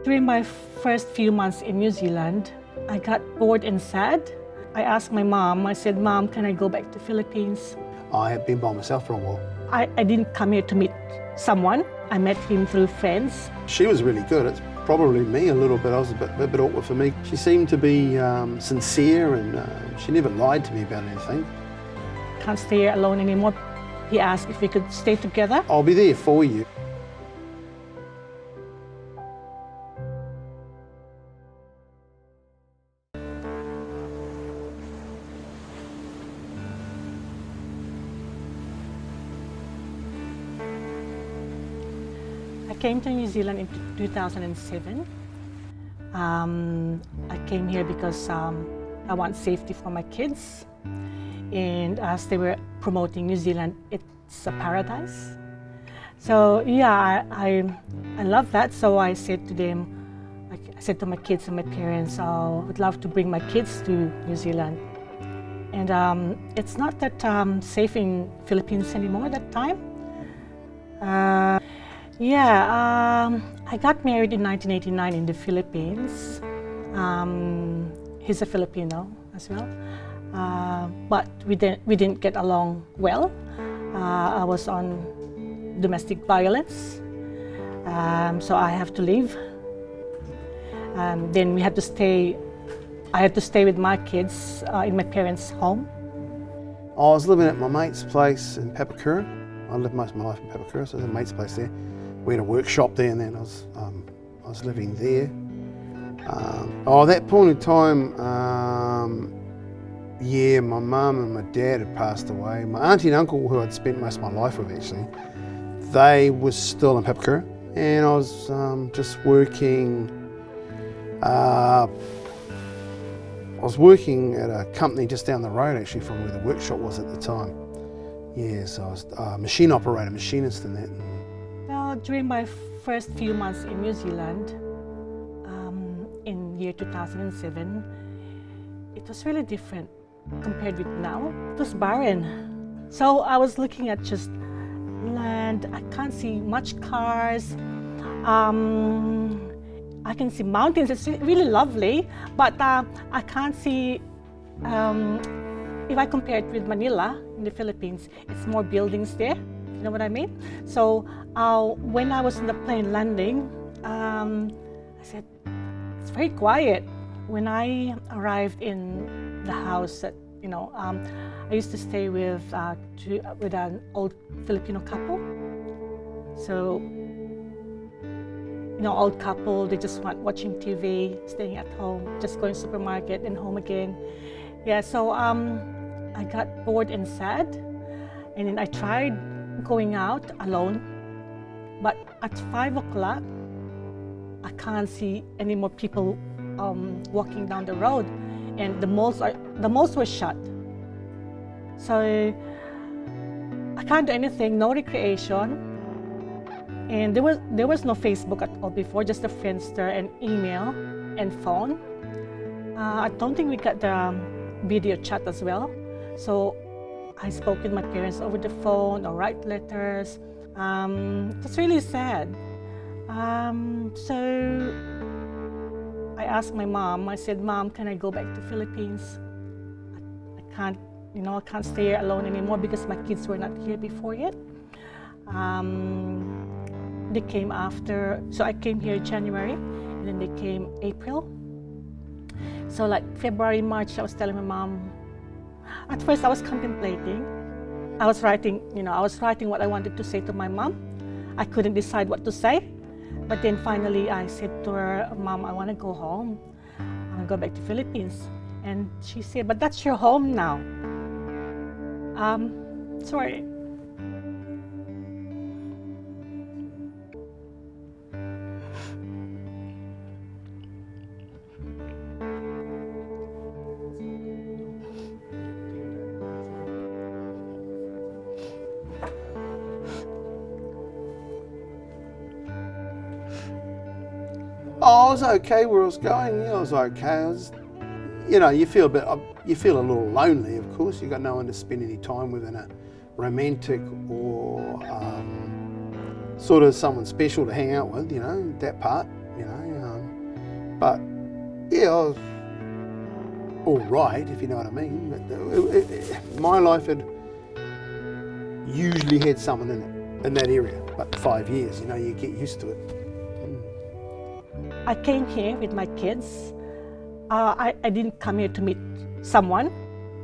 During my first few months in New Zealand, I got bored and sad. I asked my mom, I said, "Mom, can I go back to Philippines?" I have been by myself for a while. I didn't come here to meet someone. I met him through friends. She was really good. It's probably me a little bit. I was a bit awkward for me. She seemed to be sincere and she never lied to me about anything. Can't stay here alone anymore. He asked if we could stay together. I'll be there for you. I came to New Zealand in 2007. I came here because I want safety for my kids. And as they were promoting New Zealand, it's a paradise. So yeah, I love that. So I said to them, I said to my kids and my parents, I would love to bring my kids to New Zealand. And it's not that safe in Philippines anymore at that time. I got married in 1989 in the Philippines. He's a Filipino as well, but we didn't get along well. I was on domestic violence, so I have to leave. Then we had to stay. I had to stay with my kids in my parents' home. I was living at my mate's place in Papakura. I lived most of my life in Papakura, so there's a mate's place there. We had a workshop there, and then I was living there. At that point in time, my mum and my dad had passed away. My auntie and uncle, who I'd spent most of my life with actually, they were still in Papakura, and I was just working. I was working at a company just down the road actually from where the workshop was at the time. Yeah, so I was a machine operator, machinist and that. Well, during my first few months in New Zealand, in year 2007, it was really different compared with now. It was barren. So I was looking at just land. I can't see much cars. I can see mountains. It's really lovely, but I can't see. If I compare it with Manila in the Philippines, it's more buildings there. You know what I mean? So when I was in the plane landing, I said, it's very quiet. When I arrived in the house that, I used to stay with an old Filipino couple. So, old couple, they just want watching TV, staying at home, just going to the supermarket and home again. Yeah, so I got bored and sad, and then I tried going out alone, but at 5 o'clock, I can't see any more people walking down the road, and the malls were shut. So I can't do anything, no recreation, and there was no Facebook at all before, just a Friendster and email and phone. I don't think we got the video chat as well. So I spoke with my parents over the phone or write letters. It's really sad. So I asked my mom, I said, "Mom, can I go back to Philippines? I can't stay here alone anymore because my kids were not here before yet." They came after, so I came here in January, and then they came April. So like February, March, I was telling my mom. At first I was contemplating. I was writing what I wanted to say to my mom. I couldn't decide what to say. But then finally I said to her, "Mom, I want to go home. I want to go back to Philippines." And she said, "But that's your home now." Sorry. I was okay where I was going. Yeah, I was okay. You feel a little lonely, of course. You got no one to spend any time with in a romantic or sort of someone special to hang out with. That part. But yeah, I was all right, if you know what I mean. But my life had usually had someone in it, in that area. But 5 years, you know, you get used to it. I came here with my kids. I didn't come here to meet someone,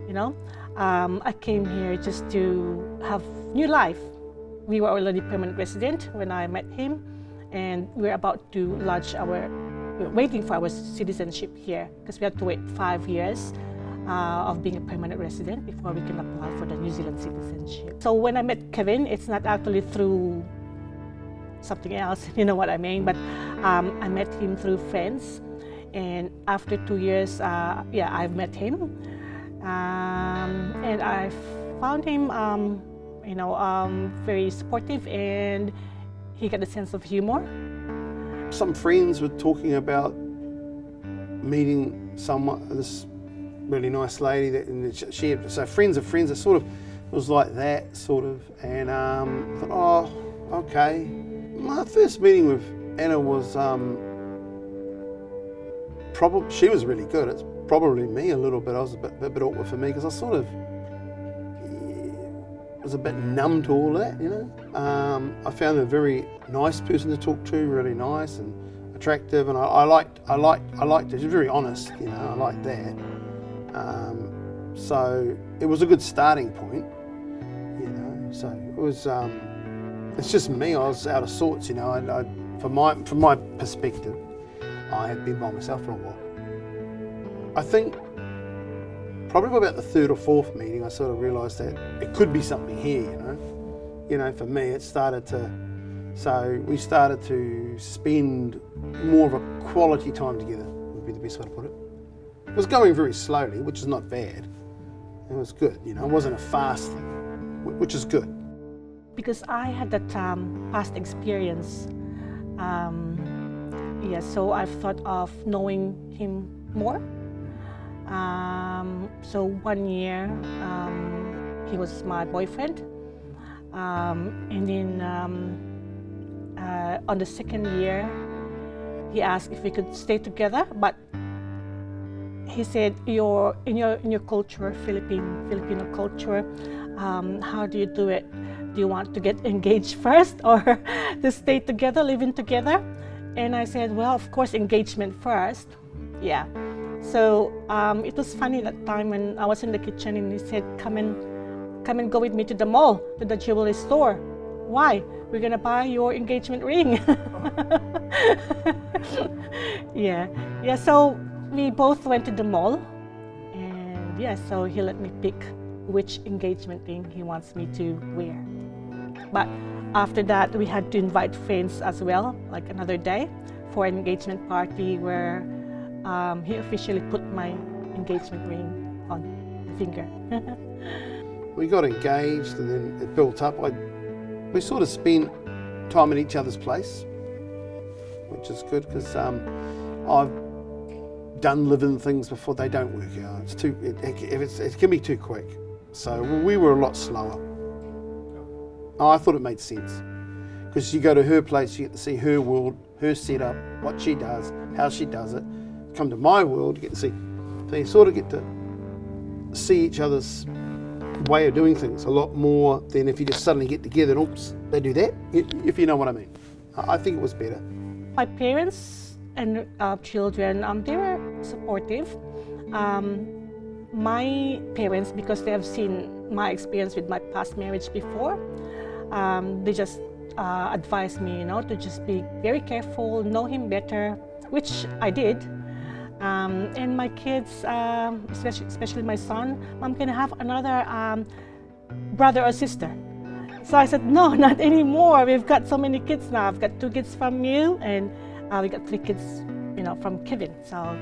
you know. I came here just to have new life. We were already permanent resident when I met him, and we were about to lodge we were waiting for our citizenship here because we had to wait 5 years of being a permanent resident before we can apply for the New Zealand citizenship. So when I met Kevin, it's not actually through something else, you know what I mean, but I met him through friends, and after 2 years, I've met him, and I found him, very supportive, and he got a sense of humor. Some friends were talking about meeting this really nice lady and she had, so friends of friends, it was like that sort of, and I thought, oh, okay. My first meeting with Anna was she was really good. It's probably me a little bit. I was a bit awkward for me because I was a bit numb to all that, you know. I found her a very nice person to talk to, really nice and attractive, and I liked her. She was very honest, you know. I liked that. So it was a good starting point, you know. So it was. It's just me. I was out of sorts, you know. From my perspective, I had been by myself for a while. I think probably about the third or fourth meeting, I sort of realised that it could be something here, you know. You know, for me, it started to. So we started to spend more of a quality time together. Would be the best way to put it. It was going very slowly, which is not bad. It was good, you know. It wasn't a fast thing, which is good. Because I had that past experience, so I've thought of knowing him more. So 1 year, he was my boyfriend, and then on the second year, he asked if we could stay together, but he said, in your culture, Filipino culture, how do you do it? Do you want to get engaged first or to stay together, living together? And I said, well, of course, engagement first. Yeah. So it was funny that time when I was in the kitchen and he said, come and go with me to the mall, to the jewelry store. Why? We're gonna buy your engagement ring. Yeah. So we both went to the mall, and so he let me pick which engagement ring he wants me to wear. But after that, we had to invite friends as well, like another day, for an engagement party where he officially put my engagement ring on the finger. We got engaged and then it built up. We sort of spent time at each other's place, which is good because I've done live-in things before. They don't work out. It can be too quick. So we were a lot slower. I thought it made sense because you go to her place, you get to see her world, her setup, what she does, how she does it. Come to my world, you get to see. So you sort of get to see each other's way of doing things a lot more than if you just suddenly get together and oops, they do that, if you know what I mean. I think it was better. My parents and children, they were supportive. My parents, because they have seen my experience with my past marriage before, they just advised me, you know, to just be very careful, know him better, which I did. And my kids, especially my son, I'm gonna have another brother or sister. So I said, no, not anymore. We've got so many kids now. I've got 2 kids from you, and we got 3 kids, you know, from Kevin. So,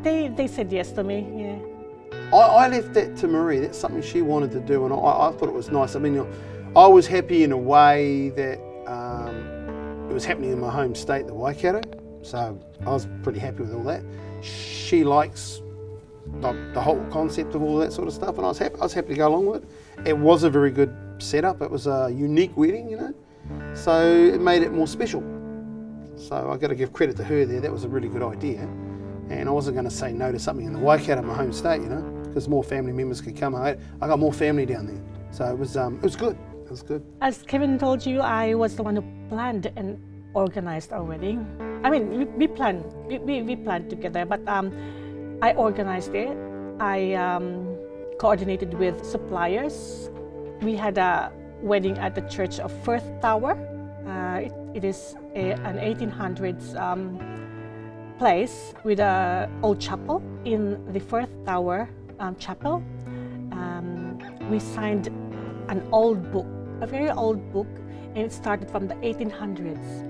they said yes to me. Yeah. I left that to Marie. That's something she wanted to do, and I thought it was nice. I mean, I was happy in a way that it was happening in my home state, the Waikato. So I was pretty happy with all that. She likes the whole concept of all that sort of stuff, and I was happy to go along with it. It was a very good setup. It was a unique wedding, you know, so it made it more special. So I got to give credit to her there. That was a really good idea. And I wasn't going to say no to something in the Waikato, my home state, because more family members could come. I got more family down there. So it was good. It was good. As Kevin told you, I was the one who planned and organized our wedding. I mean, we planned together, but I organized it. I coordinated with suppliers. We had a wedding at the Church of Firth Tower. It is an 1800s place with an old chapel. In the Firth Tower chapel, we signed an old book, a very old book, and it started from the 1800s.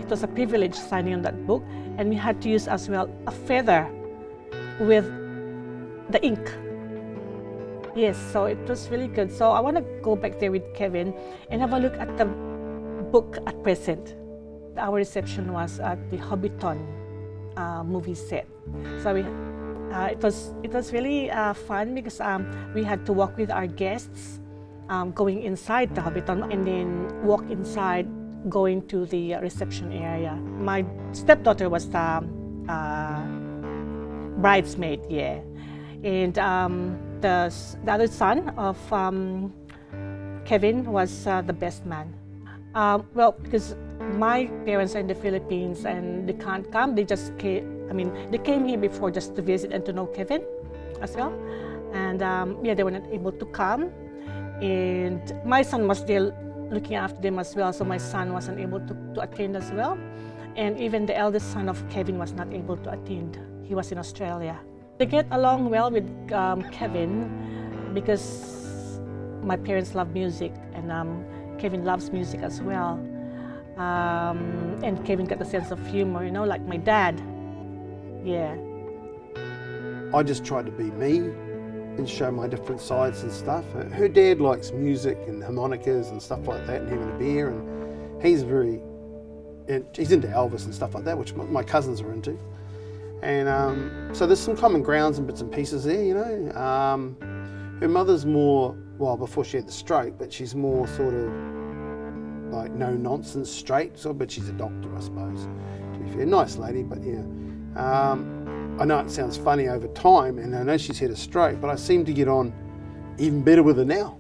It was a privilege signing on that book, and we had to use as well a feather with the ink. Yes, so it was really good. So I want to go back there with Kevin and have a look at the book at present. Our reception was at the Hobbiton movie set. So it was really fun because we had to walk with our guests going inside the Hobbiton and then walk inside going to the reception area. My stepdaughter was the bridesmaid, yeah. And the other son of Kevin was the best man. Well, because my parents are in the Philippines and they can't come, they just came, they came here before just to visit and to know Kevin as well. And they were not able to come. And my son was there looking after them as well, so my son wasn't able to attend as well. And even the eldest son of Kevin was not able to attend. He was in Australia. They get along well with Kevin because my parents love music and Kevin loves music as well. And Kevin got a sense of humor, like my dad. Yeah. I just tried to be me and show my different sides and stuff. Her dad likes music and harmonicas and stuff like that and having a beer, and he's into Elvis and stuff like that, which my cousins are into. And so there's some common grounds and bits and pieces there, Her mother's more, well, before she had the stroke, but she's more sort of like no nonsense straight, but she's a doctor, I suppose, to be fair. Nice lady, but yeah. I know it sounds funny over time, and I know she's had a stroke, but I seem to get on even better with her now.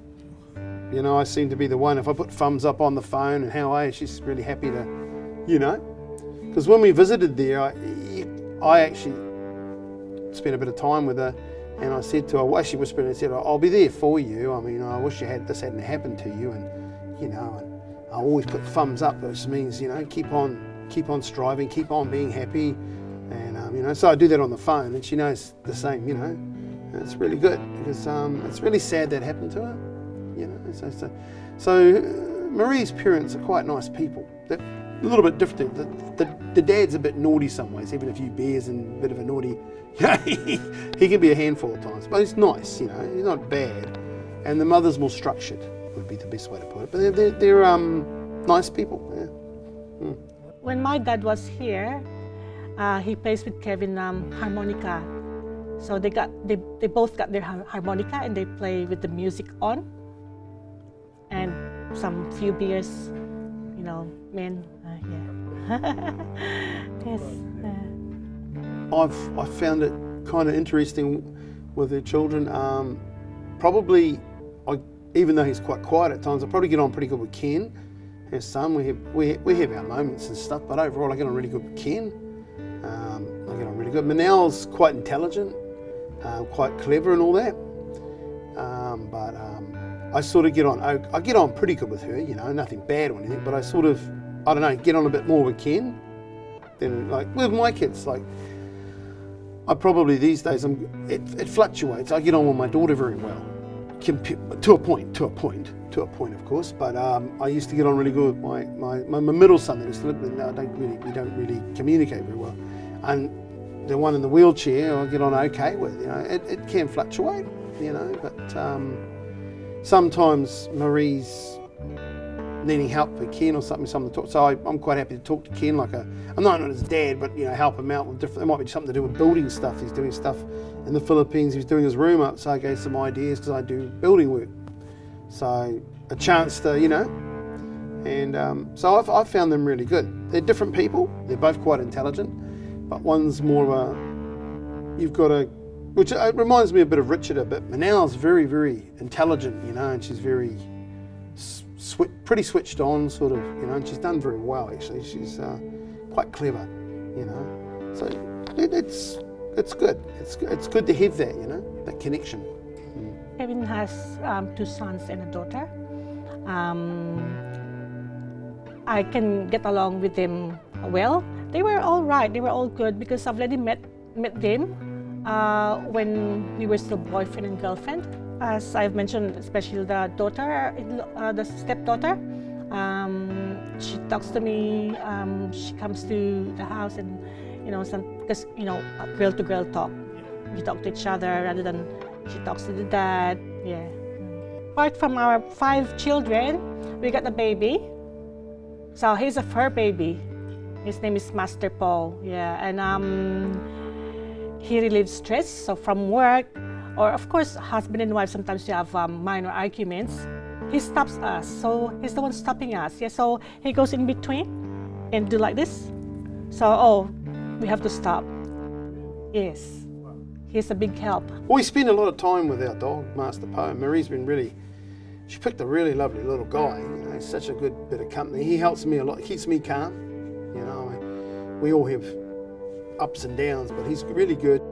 I seem to be the one, if I put thumbs up on the phone and how are you, she's really happy to, Because when we visited there, I actually spent a bit of time with her, and I said to her, well, she whispered and said, I'll be there for you. I wish this hadn't happened to you, and and I always put thumbs up, which means keep on striving, keep on being happy, and so I do that on the phone, and she knows the same. And it's really good because it's really sad that happened to her. So Marie's parents are quite nice people. They're a little bit different. The dad's a bit naughty some ways, even if you bears and a bit of a naughty. He can be a handful at times, but he's nice. He's not bad. And the mother's more structured, would be the best way to put it. But they're nice people. Yeah. When my dad was here, he plays with Kevin harmonica. So they both got their harmonica and they play with the music on, and some few beers, men. Yeah. Yes. I've found it kind of interesting with their children. Probably, even though he's quite quiet at times, I probably get on pretty good with Ken, his son. We have our moments and stuff, but overall I get on really good with Ken. I get on really good. Manel's quite intelligent, quite clever and all that. But I sort of get on pretty good with her, nothing bad or anything, but I sort of, I don't know, get on a bit more with Ken than like with my kids. Like, I probably these days, it fluctuates. I get on with my daughter very well, to a point, of course. But I used to get on really good with my middle son that used to live with. Now we don't really communicate very well, and the one in the wheelchair I get on okay with. It can fluctuate, but sometimes Marie's needing help for Ken or something to talk. So I'm quite happy to talk to Ken I'm not his dad, but help him out with different. It might be something to do with building stuff. He's doing stuff in the Philippines. He's doing his room up, so I gave some ideas because I do building work. So a chance to And so I've found them really good. They're different people. They're both quite intelligent, but one's more of a, you've got a, which it reminds me a bit of Richard a bit. Manal's very, very intelligent, you know, and she's very pretty switched on, sort of, you know, and she's done very well actually. She's quite clever, you know. So it's good. It's good to have that, you know, that connection. Kevin has 2 sons and a daughter. I can get along with them well. They were all right. They were all good because I've already met them when we were still boyfriend and girlfriend. As I've mentioned, especially the daughter, the stepdaughter, she talks to me. She comes to the house, and you know, because you know, girl-to-girl talk. We talk to each other rather than she talks to the dad. Yeah. Apart from our 5 children, we got a baby. So he's a fur baby. His name is Master Paul. Yeah, and he relieves stress. So from work, or of course, husband and wife, sometimes you have minor arguments. He stops us. So he's the one stopping us. Yeah. So he goes in between and do like this. So we have to stop. Yes. He's a big help. We spend a lot of time with our dog, Master Poe. Marie's been she picked a really lovely little guy. You know, he's such a good bit of company. He helps me a lot, keeps me calm. You know, we all have ups and downs, but he's really good.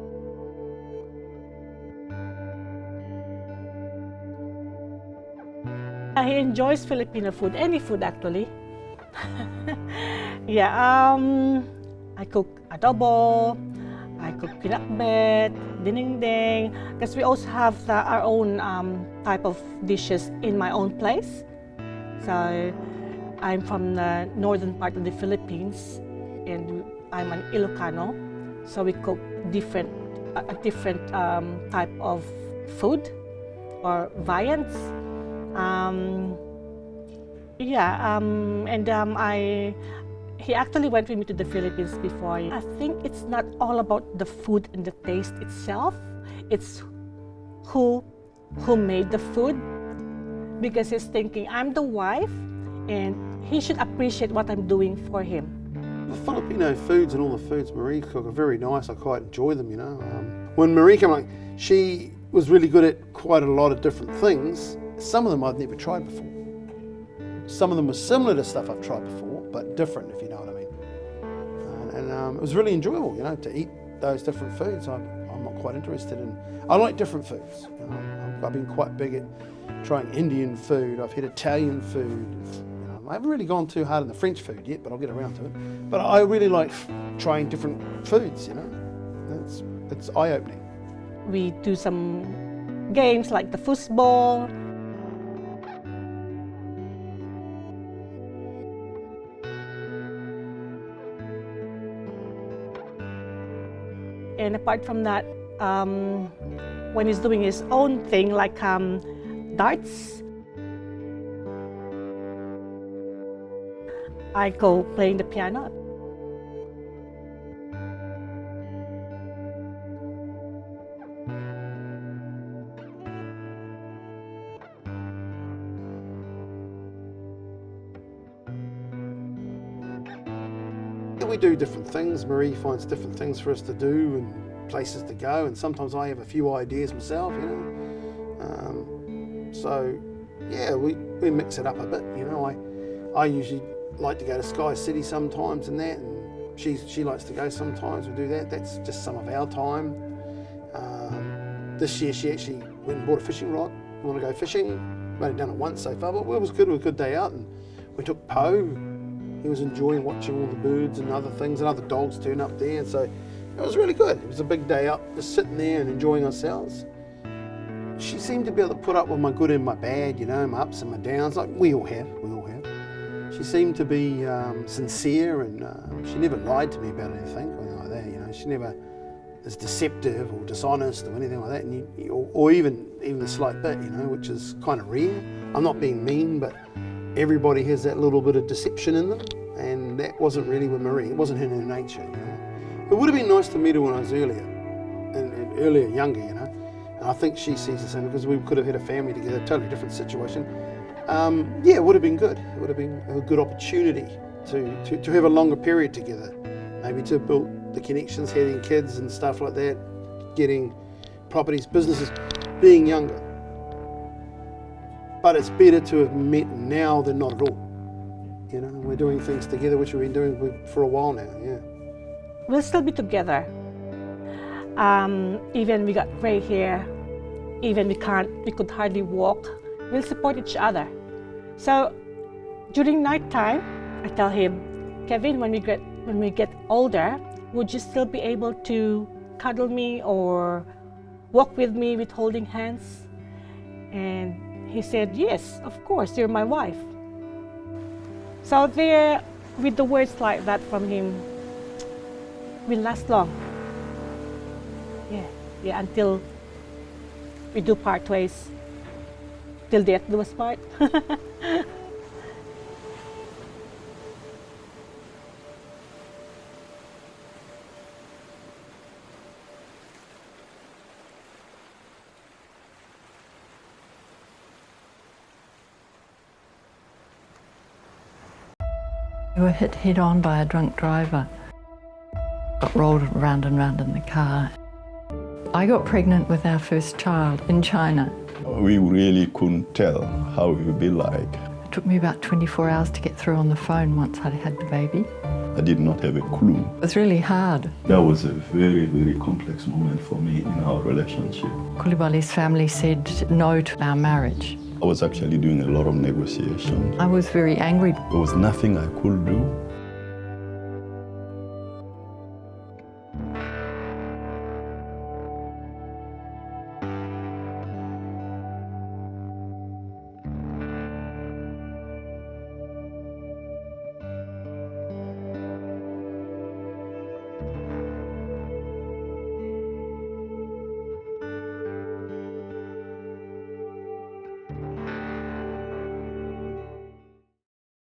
He enjoys Filipino food, any food actually. Yeah, I cook adobo, I cook pinakbet, dinding, because we also have our own type of dishes in my own place. So I'm from the northern part of the Philippines, and I'm an Ilocano. So we cook a different type of food or viands. He actually went with me to the Philippines before. I think it's not all about the food and the taste itself. It's who made the food, because he's thinking I'm the wife and he should appreciate what I'm doing for him. The Filipino foods and all the foods Marie cook are very nice. I quite enjoy them, you know. When Marie came along, she was really good at quite a lot of different things. Some of them I've never tried before. Some of them were similar to stuff I've tried before, but different, if you know what I mean. And it was really enjoyable, you know, to eat those different foods. I'm not quite interested in. I like different foods. You know, I've been quite big at trying Indian food. I've had Italian food. You know, I haven't really gone too hard on the French food yet, but I'll get around to it. But I really like trying different foods. You know, it's eye-opening. We do some games like the foosball. And apart from that, when he's doing his own thing, like darts, I go playing the piano. We do different things. Marie finds different things for us to do and places to go, and sometimes I have a few ideas myself, you know. So yeah, we mix it up a bit, you know. I usually like to go to Sky City sometimes and that, and she likes to go sometimes. We do that. That's just some of our time. This year she actually went and bought a fishing rod. We want to go fishing. We've only done it once so far, but it was good. It was a good day out, and we took Poe. He was enjoying watching all the birds and other things, and other dogs turn up there, and so it was really good. It was a big day up, just sitting there and enjoying ourselves. She seemed to be able to put up with my good and my bad, you know, my ups and my downs, like we all have. She seemed to be sincere, and she never lied to me about anything like that, you know. She never is deceptive or dishonest or anything like that, and or even a slight bit, you know, which is kind of rare. I'm not being mean, but everybody has that little bit of deception in them, and that wasn't really with Marie. It wasn't in her nature, you know. It would have been nice to meet her when I was younger, you know. And I think she sees the same, because we could have had a family together, totally different situation. Yeah, it would have been good. It would have been a good opportunity to have a longer period together, maybe to build the connections, having kids and stuff like that, getting properties, businesses, being younger. But it's better to have met now than not at all. You know, we're doing things together, which we've been doing for a while now, yeah. We'll still be together. Even we got grey hair, even we could hardly walk, we'll support each other. So during night time, I tell him, Kevin, when we get older, would you still be able to cuddle me or walk with me with holding hands? And he said, yes, of course, you're my wife. So there, with the words like that from him, will last long. Yeah, until we do part ways, till death do us part. We were hit head on by a drunk driver. Got rolled round and round in the car. I got pregnant with our first child in China. We really couldn't tell how it would be like. It took me about 24 hours to get through on the phone once I'd had the baby. I did not have a clue. It was really hard. That was a very, very complex moment for me in our relationship. Koulibaly's family said no to our marriage. I was actually doing a lot of negotiation. I was very angry. There was nothing I could do